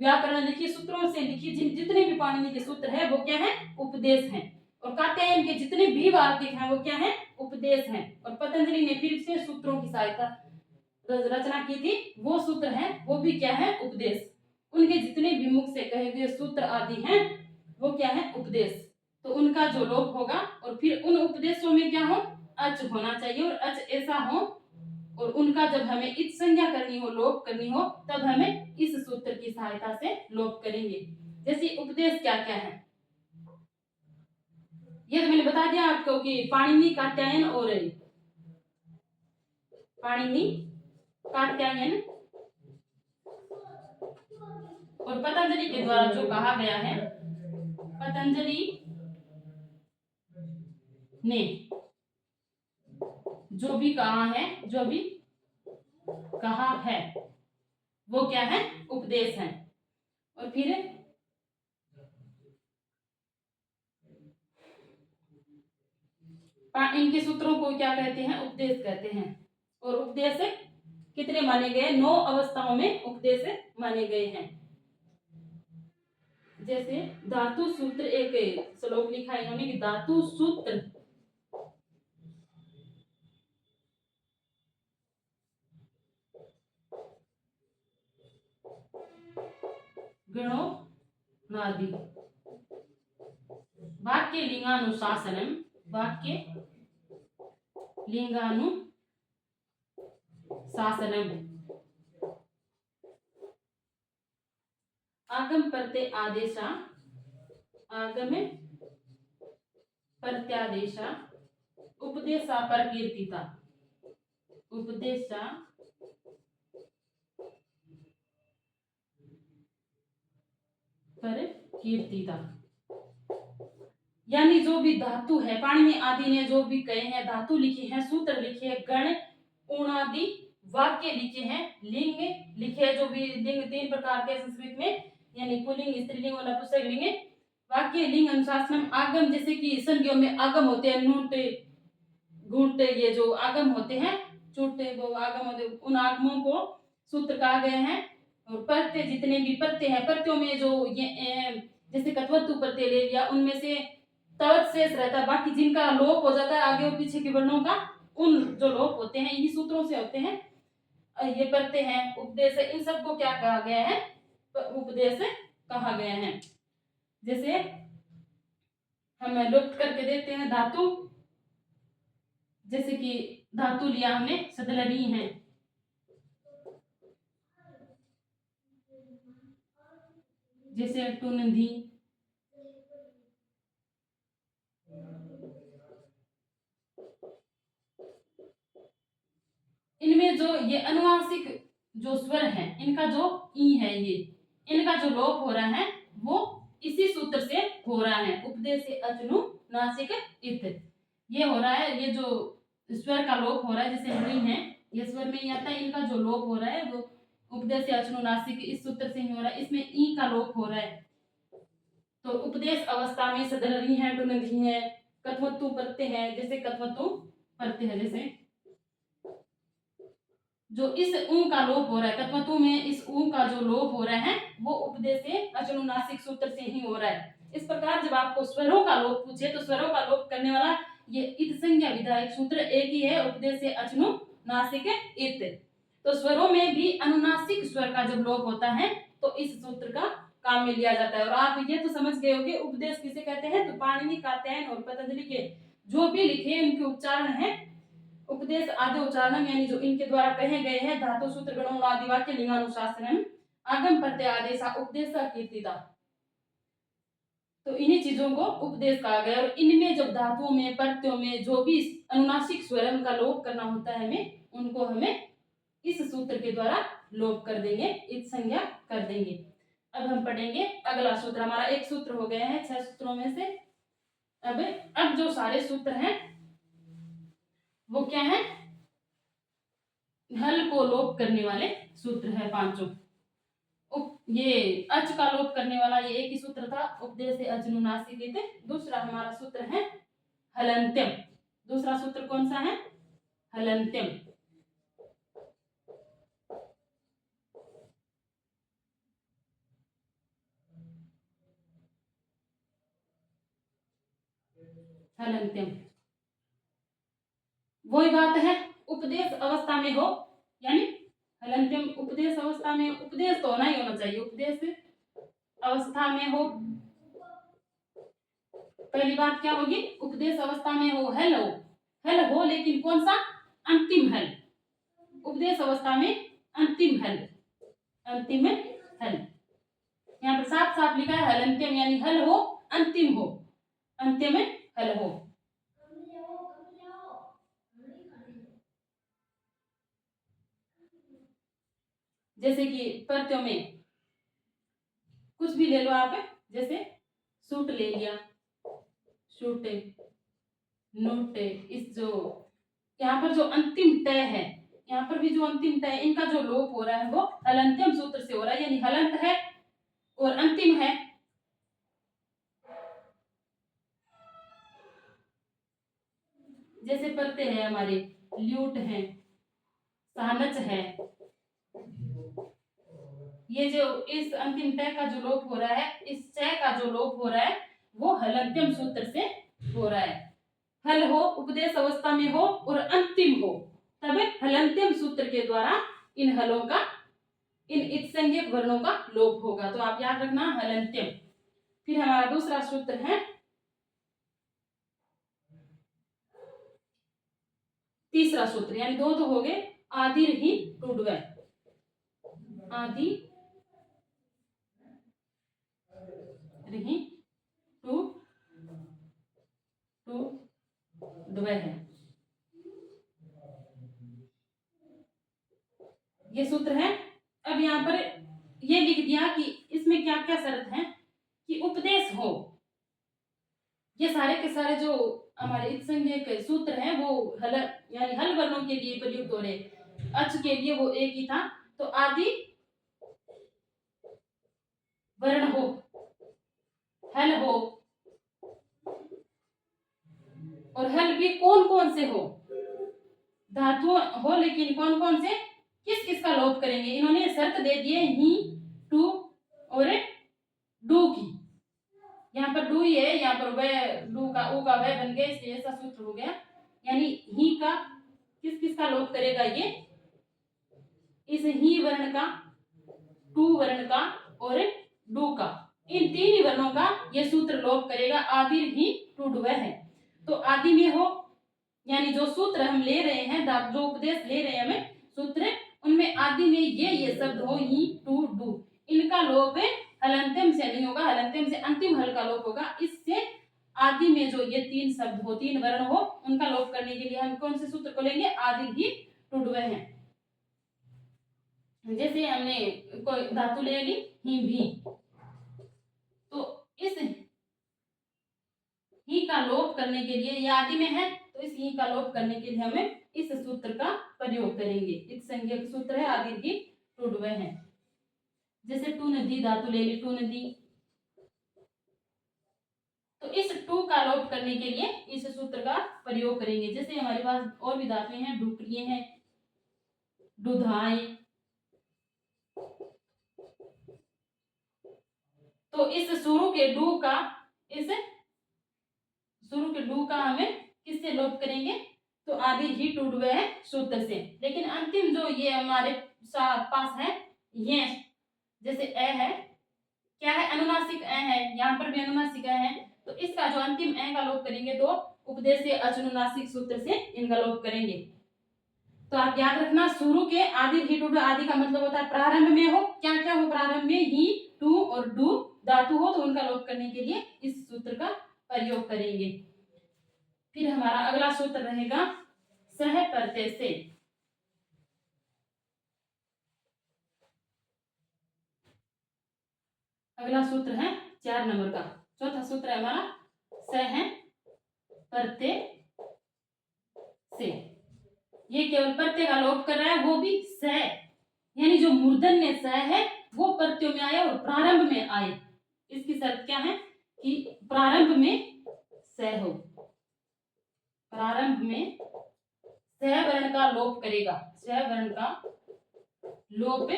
व्याकरण लिखी, सूत्रों से लिखी, जितने भी पाणिनि के सूत्र है वो क्या है उपदेश हैं। और कात्यायन के जितने भी वार्तिक हैं वो क्या है उपदेश हैं। और पतंजलि ने फिर से सूत्रों की सहायता रचना की थी, वो सूत्र है वो भी क्या है उपदेश। उनके जितने भी मुख से कहे गए सूत्र आदि हैं वो क्या है उपदेश। तो उनका जो लोप होगा, और फिर उन उपदेशों में क्या हो अच होना चाहिए, और अच ऐसा हो, और उनका जब हमें इत संज्ञा करनी हो, लोप करनी हो, तब हमें इस सूत्र की सहायता से लोप करेंगे। जैसे उपदेश क्या क्या है ये तो मैंने बता दिया आपको कि पाणिनि, कात्यायन और पाणिनि, कात्यायन और पतंजलि के द्वारा जो कहा गया है, पतंजलि ने जो भी कहा है, जो भी कहा है वो क्या है उपदेश है। और फिर इनके सूत्रों को क्या कहते हैं उपदेश कहते हैं। और उपदेश कितने माने गए, 9 अवस्थाओं में उपदेश माने गए हैं। जैसे धातु सूत्र, एक श्लोक लिखा है इन्होंने कि धातु सूत्र गणोनादि वाक्य लिंगानुशासनम वाक्य लिंगानुशासनम आगम प्रत्यय आदेशा आगम प्रत्यादेशा उपदेशा परकीर्तिता उपदेशा परकीर्तिता यानी जो भी धातु है पाणिनि आदि ने जो भी कहे हैं धातु लिखे हैं सूत्र लिखे हैं गण उणादि वाक्य लिखे हैं लिंग लिखे हैं जो भी लिंग 3 प्रकार के संस्कृत में यानी पुल्लिंग स्त्रीलिंग और नपुंसकलिंग वाक्य लिंग अनुशासनम आगम जैसे कि संज्ञों में आगम होते हैं नूट घूंट ये जो आगम होते हैं चूटे वो आगम होते उन आगमों को सूत्र कहा गया है। और प्रत्यय जितने भी प्रत्यय हैं प्रत्ययों में जो ये जैसे कत्वतु प्रत्यय ले लिया उनमें से तवत शेष रहता है बाकी जिनका लोप हो जाता है आगे और पीछे के वर्णों का उन जो लोप होते हैं इन्हीं सूत्रों से होते हैं ये प्रत्यय हैं उपदेश इन सबको क्या कहा गया है उपदेश कहा गया है। जैसे हम लुप्त करके देते हैं धातु जैसे कि धातु लिया हमने सदलरी है जैसे टुनंधी इनमें जो ये अनुनासिक जो स्वर है इनका जो ई है ये इनका जो लोप हो रहा है वो इसी सूत्र से हो रहा है उपदेश से अचनु नासिक इत ये हो रहा है ये जो स्वर का लोप हो रहा है जैसे नी है ये स्वर में ही आता है इनका जो लोप हो रहा है वो उपदेश से अचनु नासिक इस सूत्र से ही हो रहा है इसमें ई का लोप हो रहा है। तो उपदेश अवस्था में सदलरी है टुनंधी है कथवतु प्रत्यय है जैसे कथवतु प्रत्यय है जैसे जो इस ऊ का लोप हो रहा है कत्वतु में इस ऊ का जो लोप हो रहा है वो उपदेश से अचनुनासिक सूत्र से ही हो रहा है। इस प्रकार जब आपको स्वरों का लोप पूछे तो स्वरों का लोप करने वाला ये इत संज्ञा विधायक सूत्र एक ही है उपदेश से अचनुनासिक इत। तो स्वरों में भी अनुनासिक स्वर का जब लोप होता है तो इस सूत्र का काम में लिया जाता है। और आप ये तो समझ गए हो कि उपदेश किसे कहते हैं तो पाणिनि कात्यायन और पतंजलि के जो भी लिखे उनके उच्चारण है उपदेश आदि उच्चारण यानी जो इनके द्वारा कहे गए हैं धातु सूत्र गणों आदि वाक्य लिंगानुशासनम आगम प्रत्यय आदेशा उपदेश कीर्तिता तो इन्हीं चीजों को उपदेश कहा गया। और इनमें जब धातुओं में प्रत्ययों में जो भी अनुनासिक स्वर का लोप करना होता है हमें उनको हमें इस सूत्र के द्वारा लोप कर देंगे इत संज्ञा कर देंगे। अब हम पढ़ेंगे अगला सूत्र हमारा एक सूत्र हो गया है 6 सूत्रों में से। अब जो सारे सूत्र हैं वो क्या है हल को लोप करने वाले सूत्र है पांचों। ये अच का लोप करने वाला ये एक ही सूत्र था उपदेश से अचनुनासिक थे। दूसरा हमारा सूत्र है हलंत्यम। दूसरा सूत्र कौन सा है हलंत्यम। हलंत्यम वही बात है उपदेश अवस्था में हो यानी हलंत्यम उपदेश अवस्था में उपदेश तो होना ही होना चाहिए। उपदेश अवस्था में हो पहली बात क्या होगी उपदेश अवस्था में हो हल हो लेकिन कौन सा अंतिम हल। उपदेश अवस्था में अंतिम हल यहाँ पर साफ साफ लिखा है हलंत्यम यानी हल हो अंतिम हो अंत्य में हल हो। जैसे कि प्रत्ययों में कुछ भी ले लो आप जैसे सूट ले लिया शूटे नोटे इस जो यहाँ पर जो अंतिम तय है यहाँ पर भी जो अंतिम तय इनका जो लोप हो रहा है वो हलंत्यम सूत्र से हो रहा है यानी हलंत है और अंतिम है। जैसे प्रत्यय है हमारे ल्यूट है सानच है ये जो इस अंतिम तय का जो लोप हो रहा है इस चय का जो लोप हो रहा है वो हलंत्यम सूत्र से हो रहा है। हल हो उपदेश अवस्था में हो और अंतिम हो तब हलंत्यम सूत्र के द्वारा इन हलों का इन इत्संज्ञक वर्णों का लोप होगा। तो आप याद रखना हलंत्यम। फिर हमारा दूसरा सूत्र है, तीसरा सूत्र, यानी दो तो हो गए, आदिर ही टूडवे, आदि रही टू टू डवे है। ये सूत्र है। अब यहाँ पर ये लिख दिया कि इसमें क्या क्या शर्त है कि उपदेश हो। ये सारे के सारे जो हमारे इत्संज्ञक सूत्र हैं वो हल यानी हल वर्णों के लिए प्रयुक्त हो रहे, अच के लिए वो एक ही था। तो आदि वर्ण हो, हल हो, और हल भी कौन कौन से हो, धातु हो, लेकिन कौन कौन से, किस किस का लोप करेंगे। इन्होंने शर्त दे दिए ही, टू और डू की। यहाँ पर डू ही है, यहाँ पर वह, डू का ऊ का वह बन गया, इसलिए ऐसा सूत्र हो गया। यानी ही का किस किस का लोप करेगा, ये इस ही वर्ण का, टू वर्ण का और डू का, इन तीन ही वर्णों का ये सूत्र लोप करेगा। आदि ही टू डू है। तो आदि में हो, यानी जो सूत्र हम ले रहे हैं, जो उपदेश ले रहे हैं हमें सूत्र, उनमें आदि में ये शब्द हो, ही टू डू, इनका लोप हलंत्यम से नहीं होगा, हलंत्यम से अंतिम हल का लोप होगा। इससे आदि में जो ये तीन शब्द हो, तीन वर्ण हो, उनका लोप करने के लिए हम कौन से सूत्र को लेंगे, आदि ही टू डू है। जैसे हमने कोई धातु ले ली, ही भी, तो इस ही का लोप करने के लिए, ये आदि में है तो इस ही का लोप करने के लिए हमें इस सूत्र का प्रयोग करेंगे। इत्संज्ञक सूत्र है, आदि ही टू डू है। जैसे टू नदी धातु ले ली, टू नदी, तो इस टू का लोप करने के लिए इस सूत्र का प्रयोग करेंगे। जैसे हमारे पास और भी धातुएं हैं, डुकरिये हैं, दुधाए, तो इस शुरू के डू का, इस शुरू के डू का हमें किससे लोप करेंगे, तो आदि ही टू डू है सूत्र से। लेकिन अंतिम जो ये हमारे पास है, ये जैसे ए है, क्या है, अनुनासिक ए है, यहाँ पर भी अनुनासिक ए है, तो इसका जो अंतिम ए का लोप करेंगे तो उपदेश से अनुनासिक सूत्र से इनका लोप करेंगे। तो आप याद रखना, शुरू के आदि ही टू डू, आदि का मतलब होता है प्रारंभ में हो, क्या क्या हो प्रारंभ में, ही टू और डू धातु हो, तो उनका लोप करने के लिए इस सूत्र का प्रयोग करेंगे। फिर हमारा अगला सूत्र रहेगा सह प्रत्यय से। अगला सूत्र है 4 नंबर का, चौथा सूत्र है हमारा सह प्रत्यय से। ये केवल प्रत्यय का लोप कर रहा है, वो भी स, यानी जो मूर्धन्य स है वो प्रत्यय में आए और प्रारंभ में आए। इसकी शर्त क्या है कि प्रारंभ में स हो, प्रारंभ में स वर्ण का लोप करेगा, स वर्ण का लोप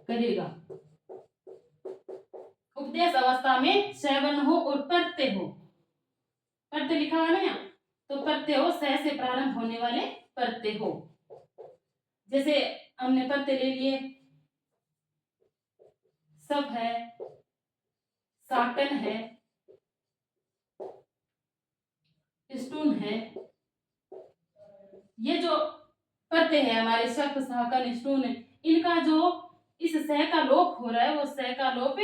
करेगा। उपदेश अवस्था में स वर्ण हो और प्रत्यय हो, प्रत्यय लिखा हुआ ना यहाँ, तो प्रत्यय हो, स से प्रारंभ होने वाले प्रत्यय हो। जैसे हमने प्रत्यय ले लिए, सब है, साटन है, स्टून है, ये जो प्रत्यय है हमारे शक, साकन, स्टून, इनका जो इस सह का लोप हो रहा है, वो सह का लोप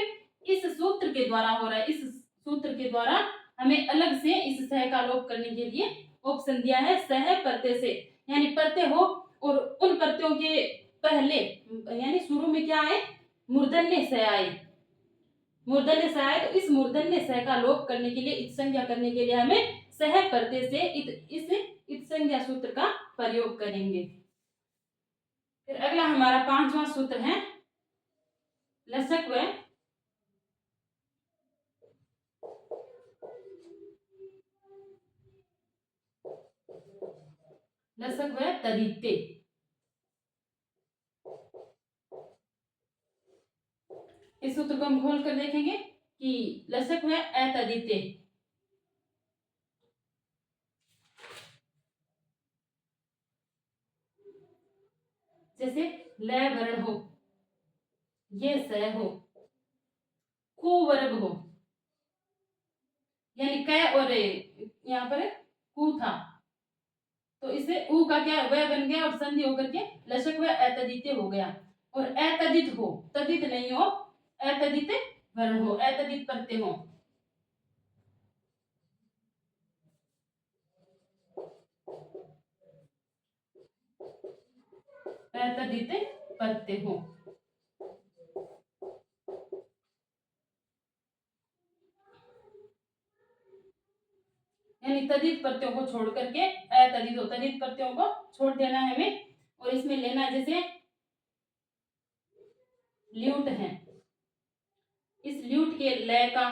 इस सूत्र के द्वारा हो रहा है। इस सूत्र के द्वारा हमें अलग से इस सह का लोप करने के लिए ऑप्शन दिया है, सह प्रत्यय से, यानी प्रत्यय हो और उन प्रत्ययों के पहले, यानी शुरू में क्या आए, मूर्धन्य स आए, मूर्धन्य स आए, तो इस मूर्धन्य स का लोप करने के लिए, इत संज्ञा करने के लिए हमें सह प्रत्यय से इस इत संज्ञा सूत्र का प्रयोग करेंगे। फिर अगला हमारा 5वां सूत्र है लसक व तदित्य। इस सूत्र को हम खोल कर देखेंगे कि लसक व अतदित्य, जैसे ल वर्ण हो, ये स हो, कुवर्ग हो, यानी क और यहाँ पर कु था, तो इसे उ का क्या वह बन गया और संधि होकर के लशक व अतदित्य हो गया। और अतदित हो, तदित नहीं हो, अतदित वर्ण हो, अतदित प्रत्यय हो। अतदित प्रत्यय हो, यानी तदित प्रत्ययों को छोड़ करके अतदित हो, तदित प्रत्ययों को छोड़ देना है हमें। और इसमें लेना है जैसे ल्यूट है, इस ल्यूट के लय का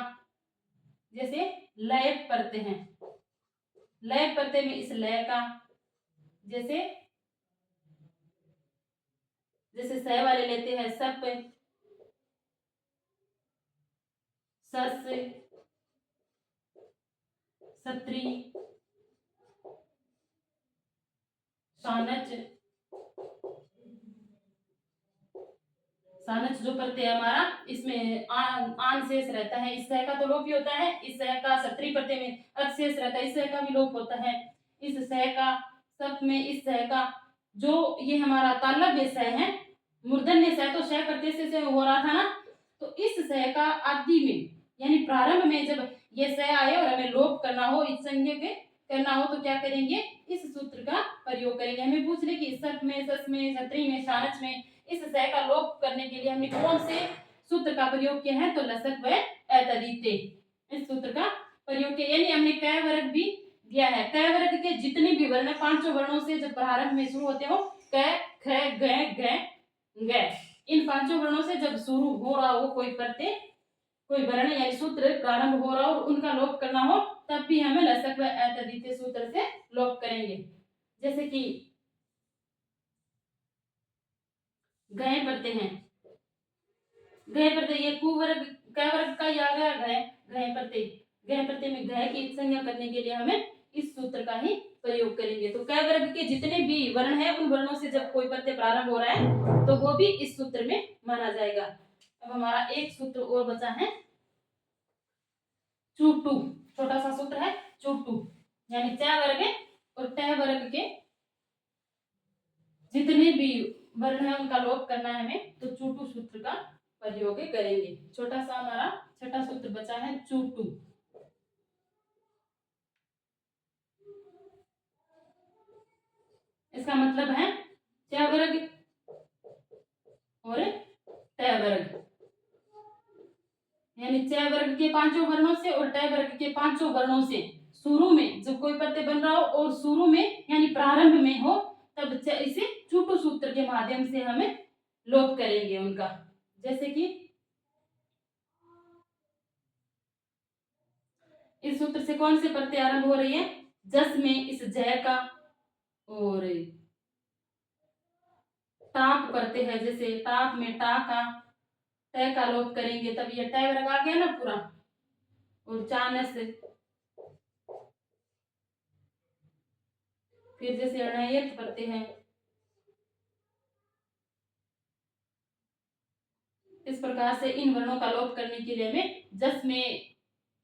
जैसे लय प्रत्यय है, लय प्रत्यय में इस लय का जैसे जैसे स वाले लेते हैं सप, सस, सत्री, सानच, सानच जो प्रत्यय है हमारा, इसमें आन शेष रहता है, इस सह का तो लोप ही होता है, इस सह का सत्री प्रत्यय में अक्षेष रहता है, इस सह का भी लोप होता है, इस सह का सप में इस सह का जो ये हमारा तालव्य सह है, मूर्धन्य सह तो सह प्रत्यय से हो रहा था ना, तो इस सह का आदि में यानी प्रारंभ में जब ये सह आए और हमें लोप करना हो, इस संज्ञा के करना हो तो क्या करेंगे, इस सूत्र का प्रयोग करेंगे। हमें पूछ ले कि सप में, सस में, सत्री में, सानच में इस सह का लोप करने के लिए हमने कौन से सूत्र का प्रयोग किया है, तो लसक व अतदिते इस सूत्र का प्रयोग किया, यानी हमने क वर्ग भी दिया है। क वर्ग के जितने भी वर्ण पांचों वर्णों से जब प्रारंभ में शुरू होते हो, क ख ग घ ग, इन पांचों वर्णों से जब शुरू हो रहा हो कोई प्रत्यय, कोई वर्ण यानी सूत्र प्रारंभ हो रहा हो और उनका लोप करना हो, तब भी हमें लसक व अतदिते सूत्र से लोप करेंगे। जैसे कि गए प्रत्यय हैं, गए प्रत्यय ये कुवर्ग क वर्ग का ही आ गया गए, गए प्रत्यय, गए प्रत्यय में गए की संज्ञा करने के लिए हमें इस सूत्र का ही प्रयोग करेंगे। तो क वर्ग के जितने भी वर्ण हैं उन वर्णों से जब कोई प्रत्यय प्रारंभ हो रहा है तो वो भी इस सूत्र में माना जाएगा। अब हमारा एक सूत्र और बचा है चूटू, छोटा सा सूत्र है चूटू, यानी च वर्ग और ट वर्ग के जितने भी वर्ण है उनका लोप करना है हमें, तो चूटू सूत्र का प्रयोग करेंगे। छोटा सा हमारा छठा सूत्र बचा है चूटू, इसका मतलब है च वर्ग और ट वर्ग, यानी च वर्ग के पांचों वर्णों से और ट वर्ग के पांचों वर्णों से शुरू में जब कोई प्रत्यय बन रहा हो और शुरू में यानी प्रारंभ में हो, तब इसे चूटू सूत्र के माध्यम से हमें लोप करेंगे उनका। जैसे कि इस सूत्र से कौन से प्रत्यय आरंभ हो रही है, जस में इस जय का और टाप प्रत्यय है, जैसे टाप में टा का ट का लोप करेंगे तब ये ट वर्ग आ गया ना पूरा। और चानस, फिर जैसे अणयत प्रत्यय है, इस प्रकार से इन वर्णों का लोप करने के लिए हमें जस में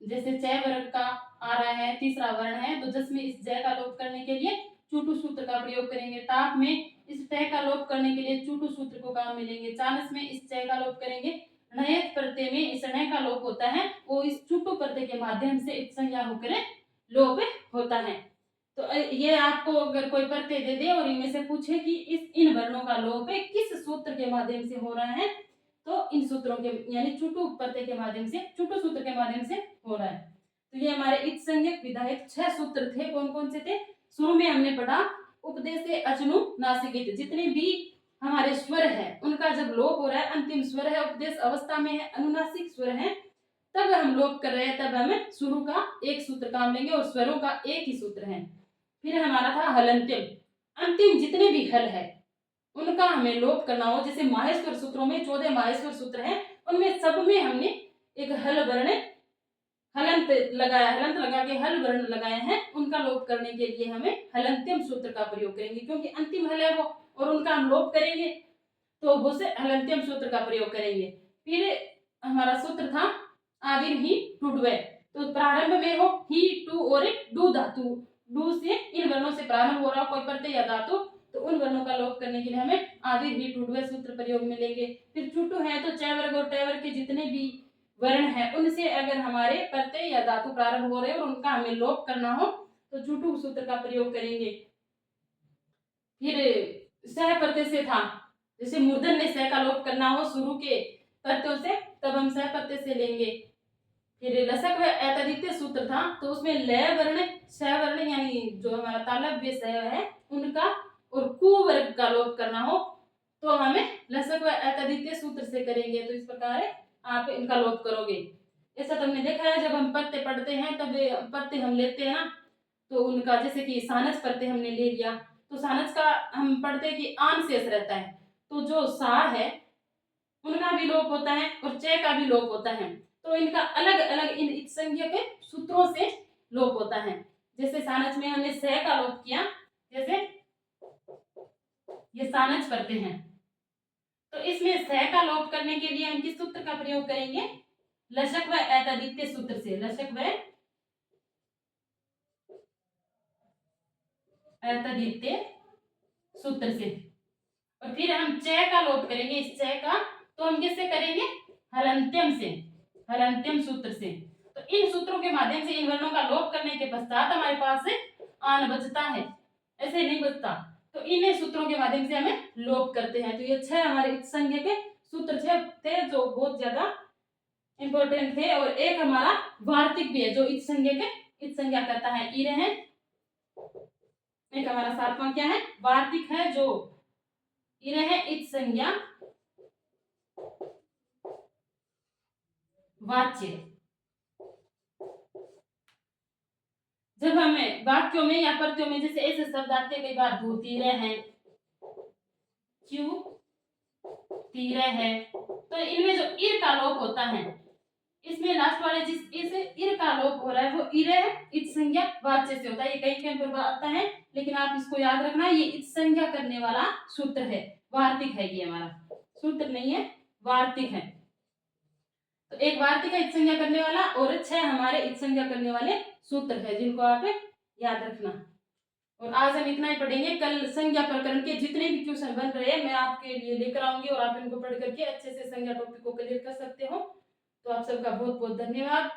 जैसे च वर्ग का आ रहा है तीसरा वर्ण है, तो जस में इस जय का लोप करने के लिए चूटू सूत्र का प्रयोग करेंगे। टाप में इस ट का लोप करने के लिए चूटू सूत्र को काम मिलेंगे। चानस में इस च का लोप करेंगे। नयत प्रत्यय में इस ण का लोप होता है, वो इस चूटू प्रत्यय के माध्यम से इत संज्ञा होकर लोप होता है। तो ये आपको अगर कोई प्रत्यय दे दे और इनमें से पूछे कि इस इन वर्णों का लोप किस सूत्र के माध्यम से हो रहा है, तो इन सूत्रों के यानी चुटू प्रत्यय के माध्यम से, चुटू सूत्र के माध्यम से हो रहा है। तो ये हमारे इत संज्ञक विधायक 6 सूत्र थे। कौन कौन से थे? शुरू में हमने पढ़ा उपदेश अचनु नासिकित, जितने भी हमारे स्वर है उनका जब लोप हो रहा है, अंतिम स्वर है, उपदेश अवस्था में है, अनुनासिक स्वर है, तब हम लोप कर रहे हैं, तब हमें शुरू का एक सूत्र काम लेंगे और स्वरों का एक ही सूत्र है। फिर हमारा था हलंत्यम, अंतिम जितने भी हल है उनका हमें लोप करना हो। जैसे माहेश्वर सूत्रों में 14 माहेश्वर सूत्र हैं, उनमें सब में हमने एक हल वर्ण हलंत लगाया, हलंत लगा के हल वर्ण लगाए हैं, उनका लोप करने के लिए हमें हलंत्यम सूत्र का प्रयोग करेंगे, क्योंकि अंतिम हल है वो और उनका हम लोप करेंगे। तो वो से हलंत्यम सूत्र का प्रयोग करेंगे। फिर हमारा सूत्र था आदिर ही टूडवे, तो प्रारंभ में हो ही टू और डू धातु, डू से इन वर्णों से प्रारंभ हो रहा कोई प्रत्यय या धातु, तो उन वर्णों का लोप करने के लिए हमें आदिर ही टूडवे सूत्र प्रयोग में लेंगे। फिर चुटू है तो च वर्ग और ट वर्ग के जितने भी वर्ण है उनसे अगर हमारे प्रत्यय या धातु प्रारंभ हो रहे और उनका हमें लोप करना हो तो चुटू सूत्र का प्रयोग करेंगे। फिर सह प्रत्यय से था, जैसे मूर्धन ने सह का लोप करना हो शुरू के प्रत्ययों से तब हम सह प्रत्यय से लेंगे। फिर लसक व एतदित्य सूत्र था, तो उसमें लय वर्ण सह वर्ण यानी जो हमारा तालव्य सह है उनका और कु वर्ग का लोप करना हो तो हमें लसक व एतदित्य सूत्र से करेंगे। तो इस प्रकार आप इनका लोप करोगे। ऐसा तुमने देखा है जब हम प्रत्यय पढ़ते हैं तब प्रत्यय हम लेते हैं ना, तो उनका जैसे कि सानस प्रत्यय हमने ले लिया तो सानस का हम पढ़ते हैं कि आन शेष रहता है, तो जो सा है उनका भी लोप होता है और च का भी लोप होता है, तो इनका अलग अलग इन संज्ञा के सूत्रों से लोप होता है। जैसे सानस में हमने स का लोप किया, जैसे ये सानस पढ़ते हैं, तो इसमें स का लोप करने के लिए हम किस सूत्र का प्रयोग करेंगे? लशक व एतदित्य सूत्र से, लशक व एतदित्य सूत्र से। और फिर हम च का लोप करेंगे, इस च का तो हम किससे करेंगे? हलंत्यम से, हलंत्यम सूत्र से। तो इन सूत्रों के माध्यम से इन वर्णों का लोप करने के पश्चात हमारे पास आन बचता है, ऐसे नहीं बचता, तो इन सूत्रों के माध्यम से हमें लोप करते हैं। तो ये 6 हमारे संज्ञा के सूत्र थे जो बहुत ज्यादा इंपॉर्टेंट थे। और एक हमारा वार्तिक भी है जो इस संज्ञा के इस संज्ञा करता है, इरे है। एक हमारा 7वां क्या है? वार्तिक है जो इरे है इस संज्ञा वाच्य। जब हमें वाक्यों में या प्रत्यों में जैसे ऐसे शब्द आते हैं, कई बार धोतीरे हैं, क्यों तीरे है, तो इनमें जो इर का लोप होता है, इसमें लास्ट वाले जिस इस इर का लोप हो रहा है वो इरे इत संज्ञा वाच्य से होता है। ये कई कहीं पर आता है लेकिन आप इसको याद रखना, ये इत संज्ञा करने वाला सूत्र है, वार्तिक है, ये हमारा सूत्र नहीं है, वार्तिक है। तो एक वार्तिक है इत संज्ञा करने वाला और 6 हमारे इत संज्ञा करने वाले सूत्र है जिनको आप याद रखना। और आज हम इतना ही पढ़ेंगे, कल संज्ञा प्रकरण के जितने भी क्वेश्चन बन रहे हैं मैं आपके लिए लेकर आऊंगी और आप इनको पढ़ करके अच्छे से संज्ञा टॉपिक को क्लियर कर सकते हो। तो आप सबका बहुत बहुत धन्यवाद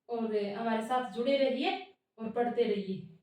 और हमारे साथ जुड़े रहिए और पढ़ते रहिए।